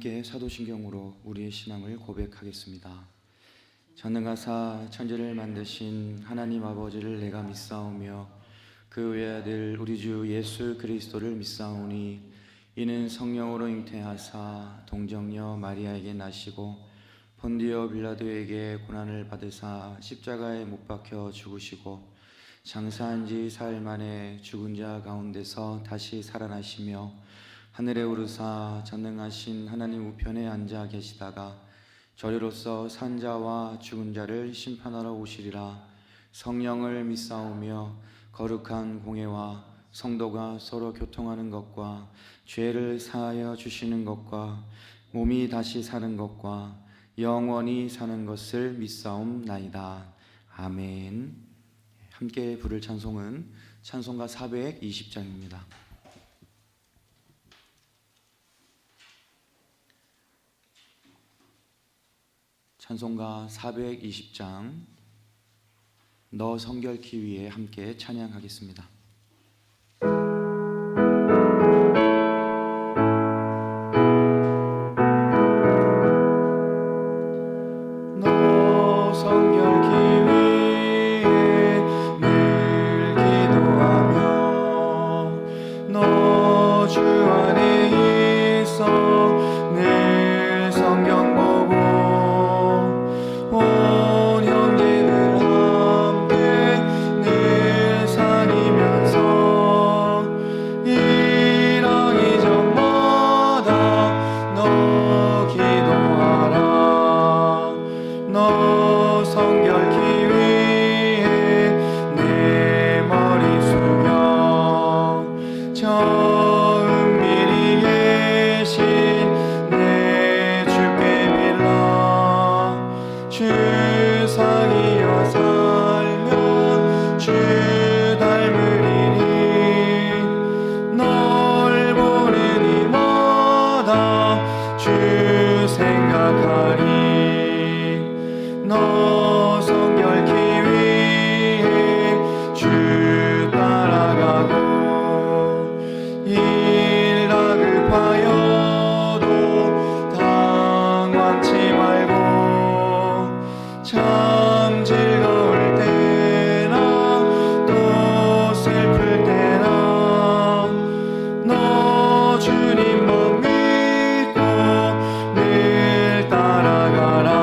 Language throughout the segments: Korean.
함께 사도신경으로 우리의 신앙을 고백하겠습니다. 전능하사 천지를 만드신 하나님 아버지를 내가 믿사오며 그 외아들 우리 주 예수 그리스도를 믿사오니 이는 성령으로 잉태하사 동정녀 마리아에게 나시고 본디오 빌라도에게 고난을 받으사 십자가에 못 박혀 죽으시고 장사한 지 사흘 만에 죽은 자 가운데서 다시 살아나시며 하늘에 오르사 전능하신 하나님 우편에 앉아 계시다가 저리로서 산 자와 죽은 자를 심판하러 오시리라. 성령을 믿사오며 거룩한 공회와 성도가 서로 교통하는 것과 죄를 사하여 주시는 것과 몸이 다시 사는 것과 영원히 사는 것을 믿사옵나이다. 아멘. 함께 부를 찬송은 찬송가 420장입니다. 찬송가 420장 너 성결케 위해 함께 찬양하겠습니다. 너 성결케 위해 늘 기도하며 너 주 안에 있어 늘 성경 보고 온 형제들 함께 늘 사니면서 일하기 전마다 너 기도하라. 너 성결케 위해 내 머리 숙여 저 은밀히 계신 내 주께 빌라. 주 사귀어 살면 주 닮으리니 널 보는 이마다 주 생각하리. 너 성결케 위해 주 따라가고 일 다급하여도 당황치 말고 참 즐거울 때나 또 슬플 때나 너 주님만 믿고 늘 따라가라.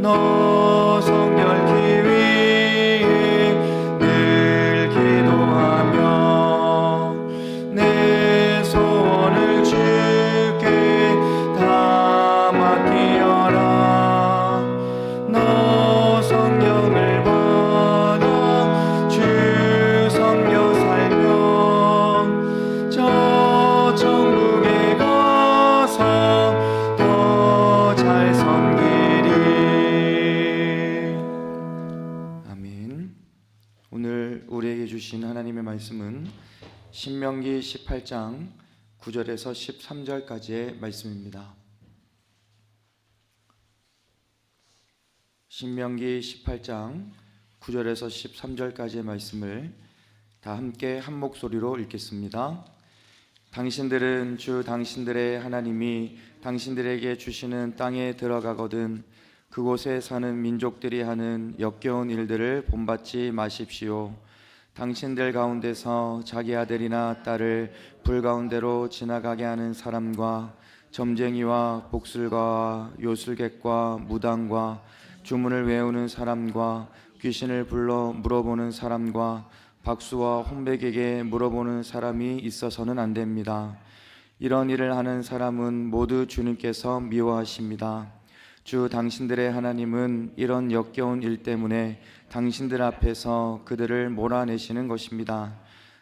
너 성결케 위해 늘 기도하며 내 소원을 주께 다 맡기어라. 너 성령을 받아 주 섬겨 살면 저 천국에 가서 더 잘 섬기리. 아멘. 오늘 우리에게 주신 하나님의 말씀은 신명기 18장 9절에서 13절까지의 말씀입니다. 신명기 18장 9절에서 13절까지의 말씀을 다 함께 한 목소리로 읽겠습니다. 당신들은 주 당신들의 하나님이 당신들에게 주시는 땅에 들어가거든 그곳에 사는 민족들이 하는 역겨운 일들을 본받지 마십시오. 당신들 가운데서 자기 아들이나 딸을 불 가운데로 지나가게 하는 사람과 점쟁이와 복술가와 요술객과 무당과 주문을 외우는 사람과 귀신을 불러 물어보는 사람과 박수와 혼백에게 물어보는 사람이 있어서는 안 됩니다. 이런 일을 하는 사람은 모두 주님께서 미워하십니다. 주 당신들의 하나님은 이런 역겨운 일 때문에 당신들 앞에서 그들을 몰아내시는 것입니다.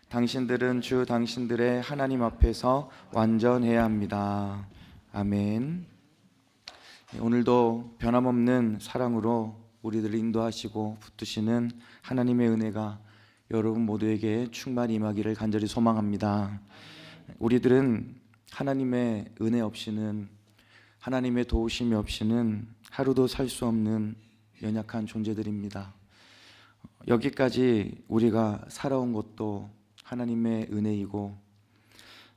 당신들은 주 당신들의 하나님 앞에서 완전해야 합니다. 아멘. 오늘도 변함없는 사랑으로 우리들을 인도하시고 붙드시는 하나님의 은혜가 여러분 모두에게 충만히 임하기를 간절히 소망합니다. 우리들은 하나님의 은혜 없이는, 하나님의 도우심이 없이는 하루도 살 수 없는 연약한 존재들입니다. 여기까지 우리가 살아온 것도 하나님의 은혜이고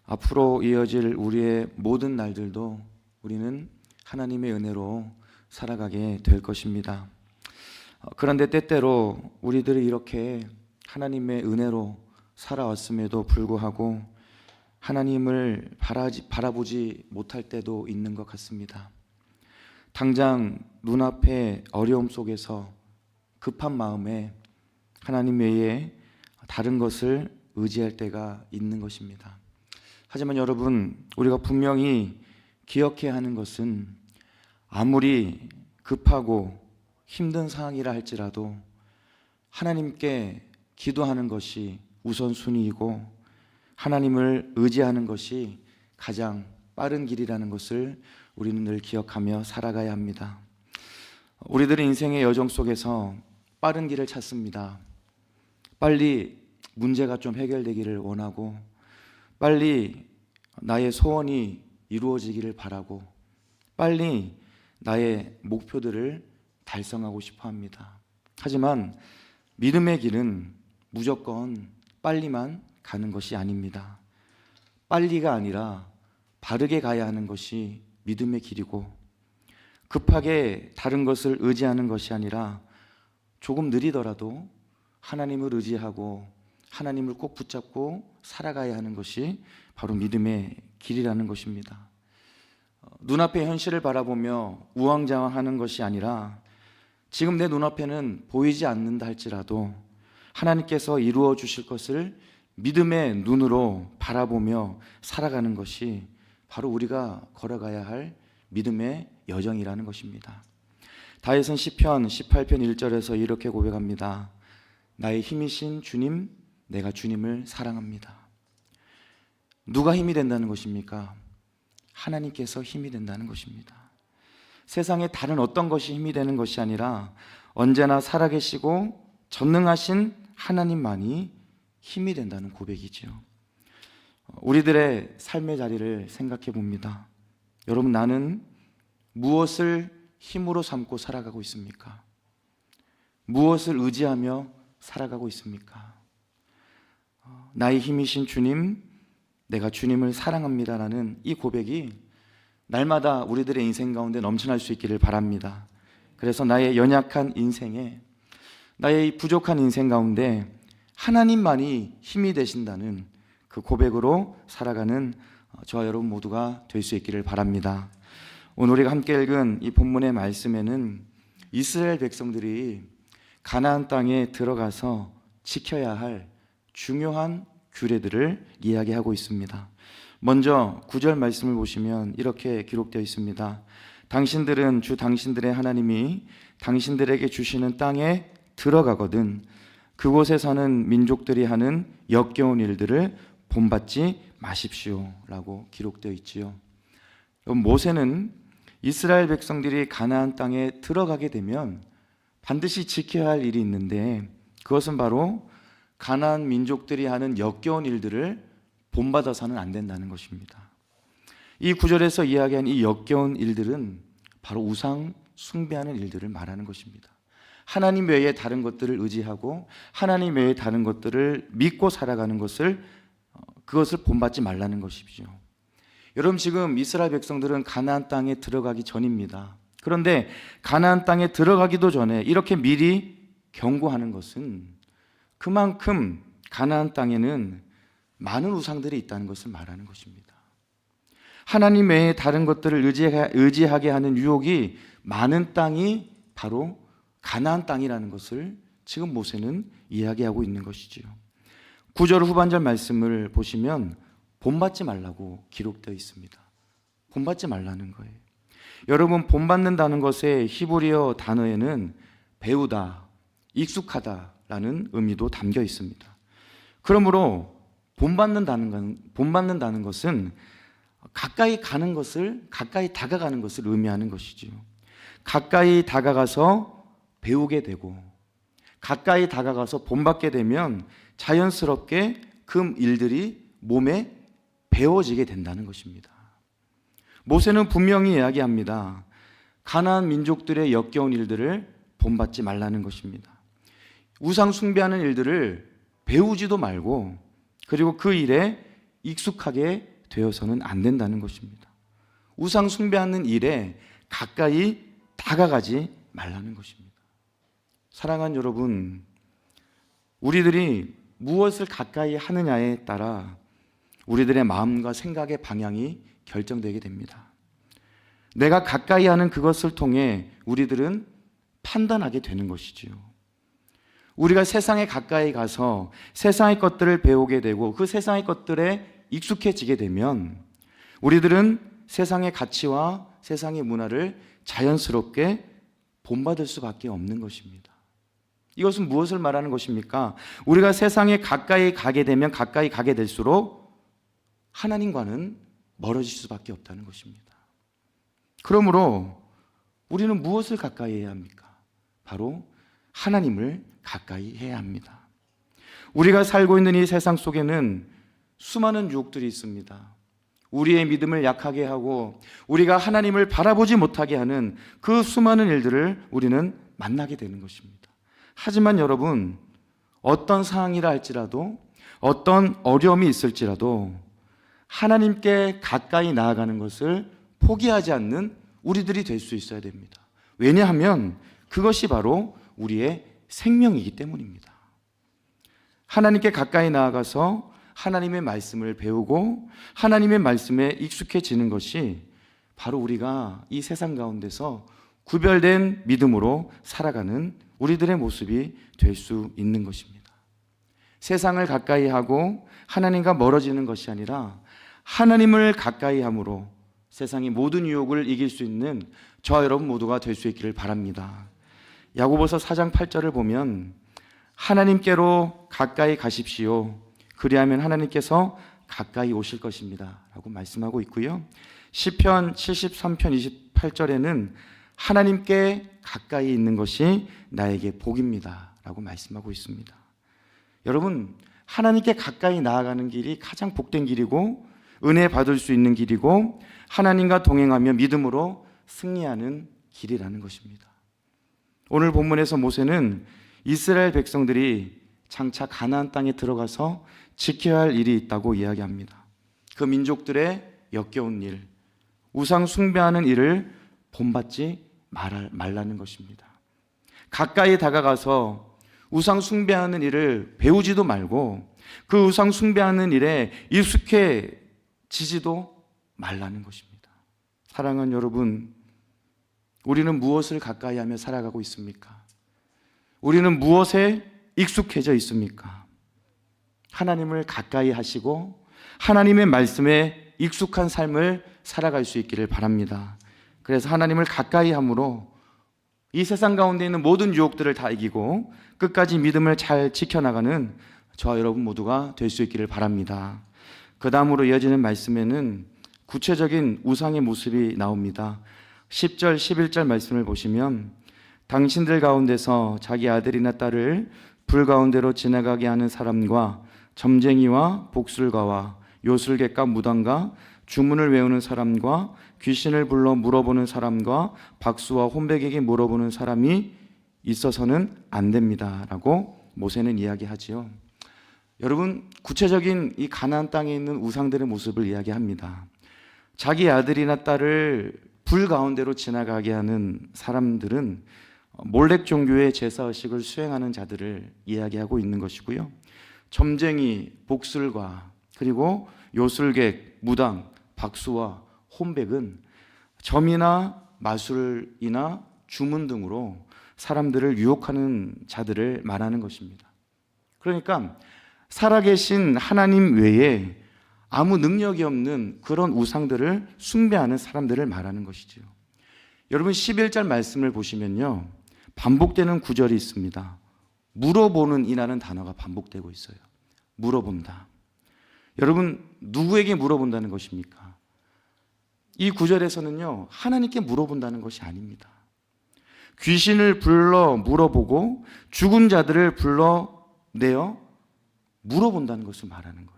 앞으로 이어질 우리의 모든 날들도 우리는 하나님의 은혜로 살아가게 될 것입니다. 그런데 때때로 우리들이 이렇게 하나님의 은혜로 살아왔음에도 불구하고 하나님을 바라보지 못할 때도 있는 것 같습니다. 당장 눈앞에 어려움 속에서 급한 마음에 하나님 외에 다른 것을 의지할 때가 있는 것입니다. 하지만 여러분, 우리가 분명히 기억해야 하는 것은 아무리 급하고 힘든 상황이라 할지라도 하나님께 기도하는 것이 우선순위이고 하나님을 의지하는 것이 가장 빠른 길이라는 것을 우리는 늘 기억하며 살아가야 합니다. 우리들의 인생의 여정 속에서 빠른 길을 찾습니다. 빨리 문제가 좀 해결되기를 원하고 빨리 나의 소원이 이루어지기를 바라고 빨리 나의 목표들을 달성하고 싶어 합니다. 하지만 믿음의 길은 무조건 빨리만 가는 것이 아닙니다. 빨리가 아니라 바르게 가야 하는 것이 믿음의 길이고 급하게 다른 것을 의지하는 것이 아니라 조금 느리더라도 하나님을 의지하고 하나님을 꼭 붙잡고 살아가야 하는 것이 바로 믿음의 길이라는 것입니다. 눈앞의 현실을 바라보며 우왕좌왕하는 것이 아니라 지금 내 눈앞에는 보이지 않는다 할지라도 하나님께서 이루어 주실 것을 믿음의 눈으로 바라보며 살아가는 것이 바로 우리가 걸어가야 할 믿음의 여정이라는 것입니다. 다윗은 시편 18편 1절에서 이렇게 고백합니다. 나의 힘이신 주님, 내가 주님을 사랑합니다. 누가 힘이 된다는 것입니까? 하나님께서 힘이 된다는 것입니다. 세상에 다른 어떤 것이 힘이 되는 것이 아니라 언제나 살아계시고 전능하신 하나님만이 힘이 된다는 고백이지요. 우리들의 삶의 자리를 생각해 봅니다. 여러분, 나는 무엇을 힘으로 삼고 살아가고 있습니까? 무엇을 의지하며 살아가고 있습니까? 나의 힘이신 주님, 내가 주님을 사랑합니다라는 이 고백이 날마다 우리들의 인생 가운데 넘쳐날 수 있기를 바랍니다. 그래서 나의 연약한 인생에, 나의 부족한 인생 가운데 하나님만이 힘이 되신다는 그 고백으로 살아가는 저와 여러분 모두가 될 수 있기를 바랍니다. 오늘 우리가 함께 읽은 이 본문의 말씀에는 이스라엘 백성들이 가나안 땅에 들어가서 지켜야 할 중요한 규례들을 이야기하고 있습니다. 먼저 9절 말씀을 보시면 이렇게 기록되어 있습니다. 당신들은 주 당신들의 하나님이 당신들에게 주시는 땅에 들어가거든 그곳에 사는 민족들이 하는 역겨운 일들을 본받지 마십시오 라고 기록되어 있지요. 모세는 이스라엘 백성들이 가나안 땅에 들어가게 되면 반드시 지켜야 할 일이 있는데 그것은 바로 가나안 민족들이 하는 역겨운 일들을 본받아서는 안 된다는 것입니다. 이 구절에서 이야기한 이 역겨운 일들은 바로 우상 숭배하는 일들을 말하는 것입니다. 하나님 외에 다른 것들을 의지하고 하나님 외에 다른 것들을 믿고 살아가는 것을 그것을 본받지 말라는 것이죠. 여러분, 지금 이스라엘 백성들은 가나안 땅에 들어가기 전입니다. 그런데 가나안 땅에 들어가기도 전에 이렇게 미리 경고하는 것은 그만큼 가나안 땅에는 많은 우상들이 있다는 것을 말하는 것입니다. 하나님 외에 다른 것들을 의지하게 하는 유혹이 많은 땅이 바로 가나안 땅이라는 것을 지금 모세는 이야기하고 있는 것이지요. 9절 후반절 말씀을 보시면 본받지 말라고 기록되어 있습니다. 본받지 말라는 거예요. 여러분, 본받는다는 것의 히브리어 단어에는 배우다, 익숙하다라는 의미도 담겨 있습니다. 그러므로 본받는다는 것은 가까이 가는 것을, 가까이 다가가는 것을 의미하는 것이지요. 가까이 다가가서 배우게 되고 가까이 다가가서 본받게 되면 자연스럽게 그 일들이 몸에 배워지게 된다는 것입니다. 모세는 분명히 이야기합니다. 가나안 민족들의 역겨운 일들을 본받지 말라는 것입니다. 우상 숭배하는 일들을 배우지도 말고 그리고 그 일에 익숙하게 되어서는 안 된다는 것입니다. 우상 숭배하는 일에 가까이 다가가지 말라는 것입니다. 사랑하는 여러분, 우리들이 무엇을 가까이 하느냐에 따라 우리들의 마음과 생각의 방향이 결정되게 됩니다. 내가 가까이 하는 그것을 통해 우리들은 판단하게 되는 것이지요. 우리가 세상에 가까이 가서 세상의 것들을 배우게 되고 그 세상의 것들에 익숙해지게 되면 우리들은 세상의 가치와 세상의 문화를 자연스럽게 본받을 수밖에 없는 것입니다. 이것은 무엇을 말하는 것입니까? 우리가 세상에 가까이 가게 되면 가까이 가게 될수록 하나님과는 멀어질 수밖에 없다는 것입니다. 그러므로 우리는 무엇을 가까이 해야 합니까? 바로 하나님을 가까이 해야 합니다. 우리가 살고 있는 이 세상 속에는 수많은 유혹들이 있습니다. 우리의 믿음을 약하게 하고 우리가 하나님을 바라보지 못하게 하는 그 수많은 일들을 우리는 만나게 되는 것입니다. 하지만 여러분, 어떤 상황이라 할지라도 어떤 어려움이 있을지라도 하나님께 가까이 나아가는 것을 포기하지 않는 우리들이 될 수 있어야 됩니다. 왜냐하면 그것이 바로 우리의 생명이기 때문입니다. 하나님께 가까이 나아가서 하나님의 말씀을 배우고 하나님의 말씀에 익숙해지는 것이 바로 우리가 이 세상 가운데서 구별된 믿음으로 살아가는 우리들의 모습이 될 수 있는 것입니다. 세상을 가까이 하고 하나님과 멀어지는 것이 아니라 하나님을 가까이 함으로 세상의 모든 유혹을 이길 수 있는 저와 여러분 모두가 될 수 있기를 바랍니다. 야고보서 4장 8절을 보면 하나님께로 가까이 가십시오. 그리하면 하나님께서 가까이 오실 것입니다 라고 말씀하고 있고요. 시편 73편 28절에는 하나님께 가까이 있는 것이 나에게 복입니다 라고 말씀하고 있습니다. 여러분, 하나님께 가까이 나아가는 길이 가장 복된 길이고 은혜 받을 수 있는 길이고 하나님과 동행하며 믿음으로 승리하는 길이라는 것입니다. 오늘 본문에서 모세는 이스라엘 백성들이 장차 가나안 땅에 들어가서 지켜야 할 일이 있다고 이야기합니다. 그 민족들의 역겨운 일, 우상 숭배하는 일을 본받지 말라는 것입니다. 가까이 다가가서 우상 숭배하는 일을 배우지도 말고 그 우상 숭배하는 일에 익숙해지지도 말라는 것입니다. 사랑하는 여러분, 우리는 무엇을 가까이 하며 살아가고 있습니까? 우리는 무엇에 익숙해져 있습니까? 하나님을 가까이 하시고 하나님의 말씀에 익숙한 삶을 살아갈 수 있기를 바랍니다. 그래서 하나님을 가까이 함으로 이 세상 가운데 있는 모든 유혹들을 다 이기고 끝까지 믿음을 잘 지켜나가는 저와 여러분 모두가 될 수 있기를 바랍니다. 그 다음으로 이어지는 말씀에는 구체적인 우상의 모습이 나옵니다. 10절, 11절 말씀을 보시면 당신들 가운데서 자기 아들이나 딸을 불 가운데로 지나가게 하는 사람과 점쟁이와 복술가와 요술객과 무당과 주문을 외우는 사람과 귀신을 불러 물어보는 사람과 박수와 혼백에게 물어보는 사람이 있어서는 안 됩니다 라고 모세는 이야기하지요. 여러분, 구체적인 이 가나안 땅에 있는 우상들의 모습을 이야기합니다. 자기 아들이나 딸을 불 가운데로 지나가게 하는 사람들은 몰렉 종교의 제사의식을 수행하는 자들을 이야기하고 있는 것이고요. 점쟁이, 복술가, 그리고 요술객, 무당, 박수와 혼백은 점이나 마술이나 주문 등으로 사람들을 유혹하는 자들을 말하는 것입니다. 그러니까 살아계신 하나님 외에 아무 능력이 없는 그런 우상들을 숭배하는 사람들을 말하는 것이죠. 여러분, 11절 말씀을 보시면요, 반복되는 구절이 있습니다. 물어보는 이라는 단어가 반복되고 있어요. 물어본다. 여러분, 누구에게 물어본다는 것입니까? 이 구절에서는요, 하나님께 물어본다는 것이 아닙니다. 귀신을 불러 물어보고 죽은 자들을 불러내어 물어본다는 것을 말하는 거예요.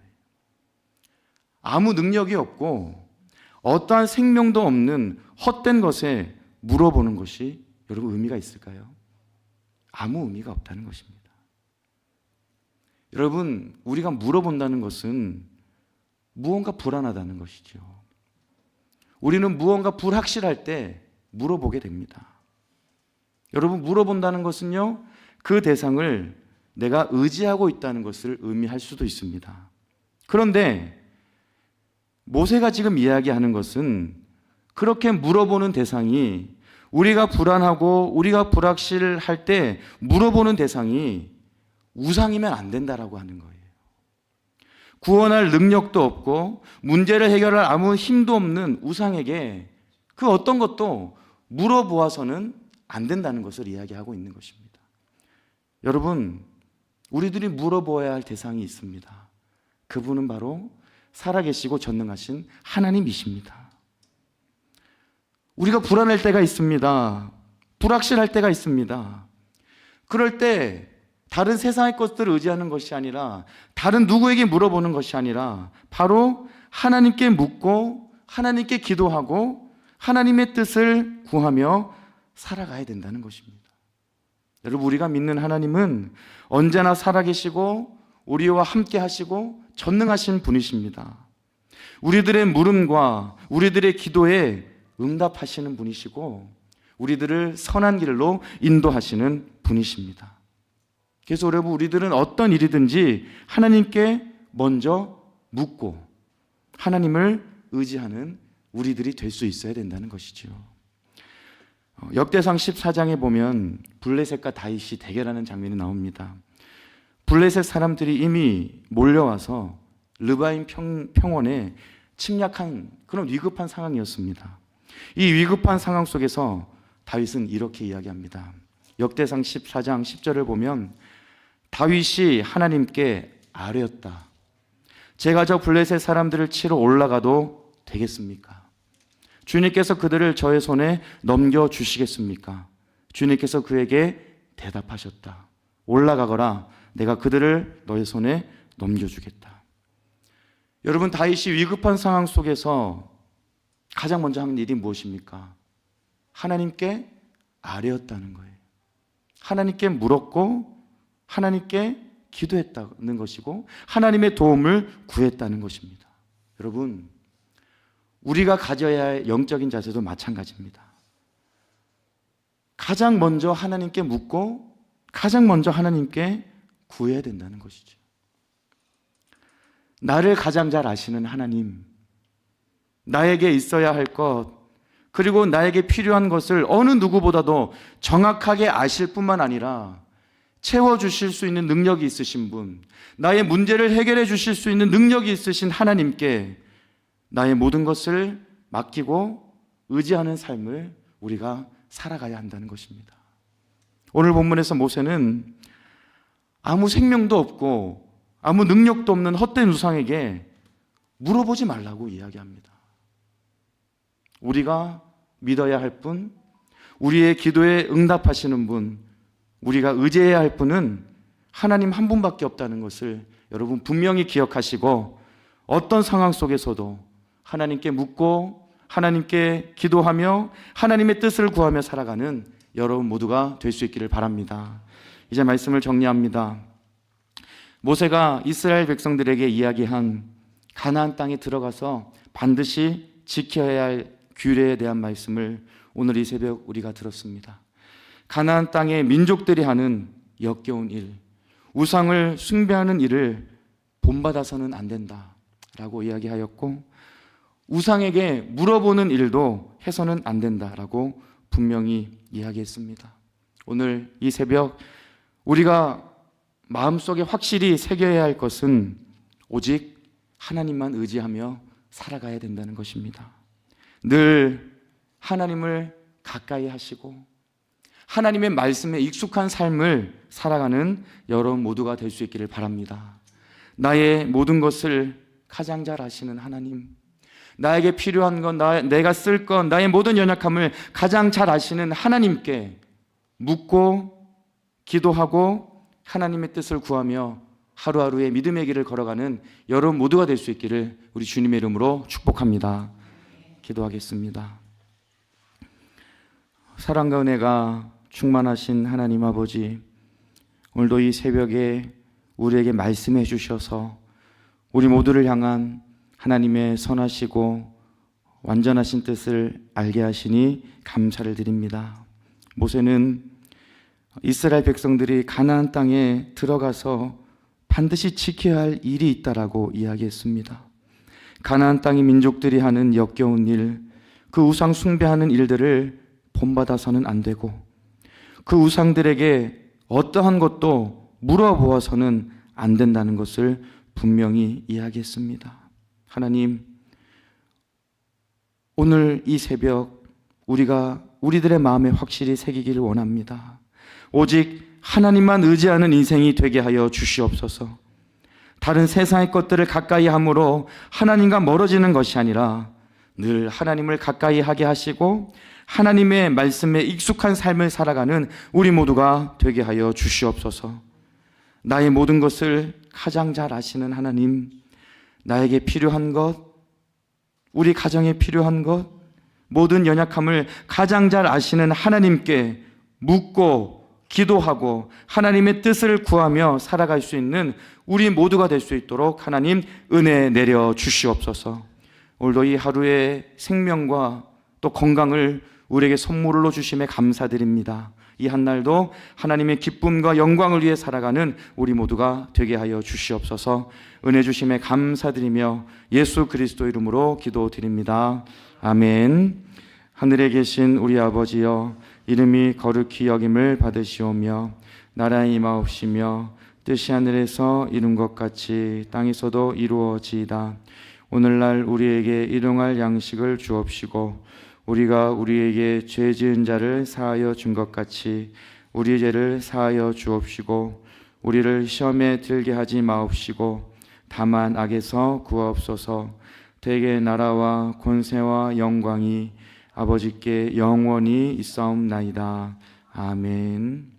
아무 능력이 없고 어떠한 생명도 없는 헛된 것에 물어보는 것이 여러분 의미가 있을까요? 아무 의미가 없다는 것입니다. 여러분, 우리가 물어본다는 것은 무언가 불안하다는 것이죠. 우리는 무언가 불확실할 때 물어보게 됩니다. 여러분, 물어본다는 것은요, 그 대상을 내가 의지하고 있다는 것을 의미할 수도 있습니다. 그런데 모세가 지금 이야기하는 것은 그렇게 물어보는 대상이, 우리가 불안하고 우리가 불확실할 때 물어보는 대상이 우상이면 안 된다라고 하는 거예요. 구원할 능력도 없고 문제를 해결할 아무 힘도 없는 우상에게 그 어떤 것도 물어보아서는 안 된다는 것을 이야기하고 있는 것입니다. 여러분, 우리들이 물어보아야 할 대상이 있습니다. 그분은 바로 살아계시고 전능하신 하나님이십니다. 우리가 불안할 때가 있습니다. 불확실할 때가 있습니다. 그럴 때 다른 세상의 것들을 의지하는 것이 아니라, 다른 누구에게 물어보는 것이 아니라 바로 하나님께 묻고 하나님께 기도하고 하나님의 뜻을 구하며 살아가야 된다는 것입니다. 여러분, 우리가 믿는 하나님은 언제나 살아계시고 우리와 함께 하시고 전능하신 분이십니다. 우리들의 물음과 우리들의 기도에 응답하시는 분이시고 우리들을 선한 길로 인도하시는 분이십니다. 그래서 여러분, 우리들은 어떤 일이든지 하나님께 먼저 묻고 하나님을 의지하는 우리들이 될 수 있어야 된다는 것이죠. 역대상 14장에 보면 블레셋과 다윗이 대결하는 장면이 나옵니다. 블레셋 사람들이 이미 몰려와서 르바임 평원에 침략한 그런 위급한 상황이었습니다. 이 위급한 상황 속에서 다윗은 이렇게 이야기합니다. 역대상 14장 10절을 보면 다윗이 하나님께 아뢰었다. 제가 저 블레셋 사람들을 치러 올라가도 되겠습니까? 주님께서 그들을 저의 손에 넘겨주시겠습니까? 주님께서 그에게 대답하셨다. 올라가거라. 내가 그들을 너의 손에 넘겨주겠다. 여러분, 다윗이 위급한 상황 속에서 가장 먼저 한 일이 무엇입니까? 하나님께 아뢰었다는 거예요. 하나님께 물었고 하나님께 기도했다는 것이고 하나님의 도움을 구했다는 것입니다. 여러분, 우리가 가져야 할 영적인 자세도 마찬가지입니다. 가장 먼저 하나님께 묻고 가장 먼저 하나님께 구해야 된다는 것이죠. 나를 가장 잘 아시는 하나님, 나에게 있어야 할 것, 그리고 나에게 필요한 것을 어느 누구보다도 정확하게 아실 뿐만 아니라 채워주실 수 있는 능력이 있으신 분, 나의 문제를 해결해 주실 수 있는 능력이 있으신 하나님께 나의 모든 것을 맡기고 의지하는 삶을 우리가 살아가야 한다는 것입니다. 오늘 본문에서 모세는 아무 생명도 없고 아무 능력도 없는 헛된 우상에게 물어보지 말라고 이야기합니다. 우리가 믿어야 할 분, 우리의 기도에 응답하시는 분, 우리가 의지해야 할 분은 하나님 한 분밖에 없다는 것을 여러분 분명히 기억하시고 어떤 상황 속에서도 하나님께 묻고 하나님께 기도하며 하나님의 뜻을 구하며 살아가는 여러분 모두가 될 수 있기를 바랍니다. 이제 말씀을 정리합니다. 모세가 이스라엘 백성들에게 이야기한 가나안 땅에 들어가서 반드시 지켜야 할 규례에 대한 말씀을 오늘 이 새벽 우리가 들었습니다. 가나안 땅의 민족들이 하는 역겨운 일, 우상을 숭배하는 일을 본받아서는 안 된다라고 이야기하였고, 우상에게 물어보는 일도 해서는 안 된다라고 분명히 이야기했습니다. 오늘 이 새벽 우리가 마음속에 확실히 새겨야 할 것은 오직 하나님만 의지하며 살아가야 된다는 것입니다. 늘 하나님을 가까이 하시고 하나님의 말씀에 익숙한 삶을 살아가는 여러분 모두가 될 수 있기를 바랍니다. 나의 모든 것을 가장 잘 아시는 하나님, 나에게 필요한 것, 내가 쓸 것, 나의 모든 연약함을 가장 잘 아시는 하나님께 묻고 기도하고 하나님의 뜻을 구하며 하루하루의 믿음의 길을 걸어가는 여러분 모두가 될 수 있기를 우리 주님의 이름으로 축복합니다. 기도하겠습니다. 사랑과 은혜가 충만하신 하나님 아버지, 오늘도 이 새벽에 우리에게 말씀해 주셔서 우리 모두를 향한 하나님의 선하시고 완전하신 뜻을 알게 하시니 감사를 드립니다. 모세는 이스라엘 백성들이 가나안 땅에 들어가서 반드시 지켜야 할 일이 있다라고 이야기했습니다. 가나안 땅의 민족들이 하는 역겨운 일, 그 우상 숭배하는 일들을 본받아서는 안 되고 그 우상들에게 어떠한 것도 물어보아서는 안 된다는 것을 분명히 이야기했습니다. 하나님, 오늘 이 새벽 우리가 우리들의 마음에 확실히 새기기를 원합니다. 오직 하나님만 의지하는 인생이 되게 하여 주시옵소서. 다른 세상의 것들을 가까이 함으로 하나님과 멀어지는 것이 아니라 늘 하나님을 가까이 하게 하시고 하나님의 말씀에 익숙한 삶을 살아가는 우리 모두가 되게 하여 주시옵소서. 나의 모든 것을 가장 잘 아시는 하나님, 나에게 필요한 것, 우리 가정에 필요한 것, 모든 연약함을 가장 잘 아시는 하나님께 묻고 기도하고 하나님의 뜻을 구하며 살아갈 수 있는 우리 모두가 될 수 있도록 하나님 은혜 내려 주시옵소서. 오늘도 이 하루의 생명과 또 건강을 우리에게 선물로 주심에 감사드립니다. 이 한날도 하나님의 기쁨과 영광을 위해 살아가는 우리 모두가 되게 하여 주시옵소서. 은혜 주심에 감사드리며 예수 그리스도 이름으로 기도드립니다. 아멘. 하늘에 계신 우리 아버지여, 이름이 거룩히 여김을 받으시오며 나라의 임하옵시며 뜻이 하늘에서 이룬 것 같이 땅에서도 이루어지이다. 오늘날 우리에게 일용할 양식을 주옵시고 우리가 우리에게 죄 지은 자를 사하여 준 것 같이 우리 죄를 사하여 주옵시고 우리를 시험에 들게 하지 마옵시고 다만 악에서 구하옵소서. 대개 나라와 권세와 영광이 아버지께 영원히 있사옵나이다. 아멘.